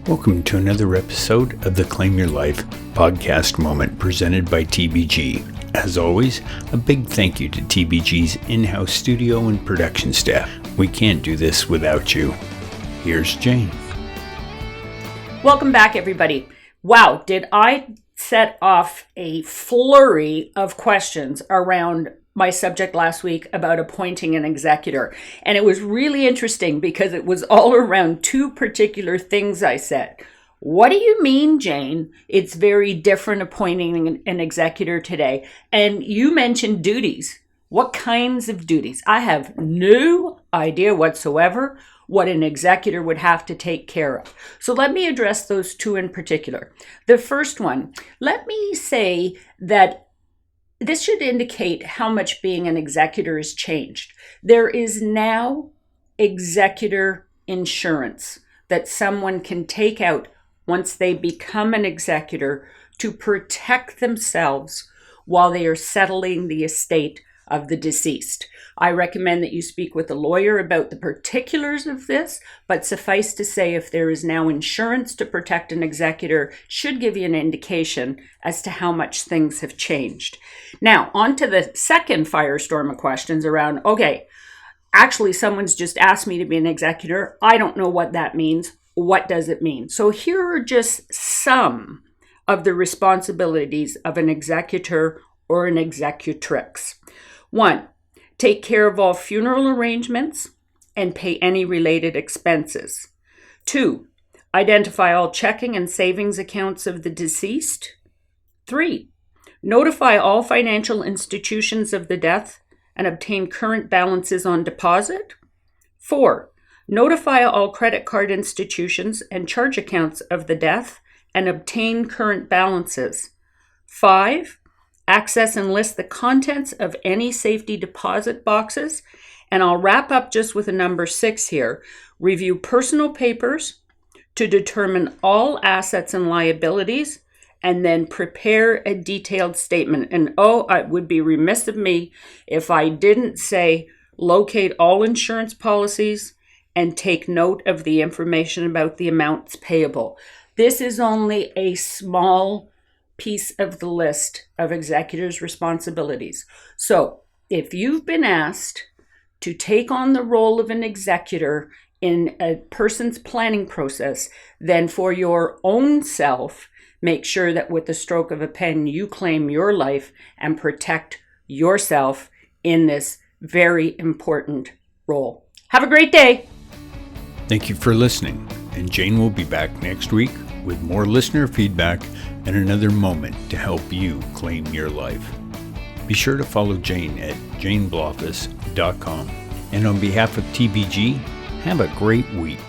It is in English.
Welcome to another episode of the Claim Your Life podcast moment presented by TBG. As always, a big thank you to TBG's in-house studio and production staff. We can't do this without you. Here's Jane. Welcome back, everybody. Wow, did I set off a flurry of questions around my subject last week about appointing an executor. And it was really interesting because it was all around two particular things I said. What do you mean, Jane? It's very different appointing an executor today. And you mentioned duties. What kinds of duties? I have no idea whatsoever what an executor would have to take care of. So let me address those two in particular. The first one, let me say that this should indicate how much being an executor has changed. There is now executor insurance that someone can take out once they become an executor to protect themselves while they are settling the estate of the deceased. I recommend that you speak with a lawyer about the particulars of this, but suffice to say, if there is now insurance to protect an executor, should give you an indication as to how much things have changed. Now, on to the second firestorm of questions around, okay, actually someone's just asked me to be an executor. I don't know what that means. What does it mean? So here are just some of the responsibilities of an executor or an executrix. 1, take care of all funeral arrangements and pay any related expenses. 2, identify all checking and savings accounts of the deceased. 3, notify all financial institutions of the death and obtain current balances on deposit. 4, notify all credit card institutions and charge accounts of the death and obtain current balances. 5, access and list the contents of any safety deposit boxes. And I'll wrap up just with a number 6 here. Review personal papers to determine all assets and liabilities, and then prepare a detailed statement. And it would be remiss of me if I didn't say locate all insurance policies and take note of the information about the amounts payable. This is only a small piece of the list of executors' responsibilities. So if you've been asked to take on the role of an executor in a person's planning process, then for your own self, make sure that with the stroke of a pen, you claim your life and protect yourself in this very important role. Have a great day. Thank you for listening, and Jane will be back next week with more listener feedback and another moment to help you claim your life. Be sure to follow Jane at janeblaufus.com. And on behalf of TBG, have a great week.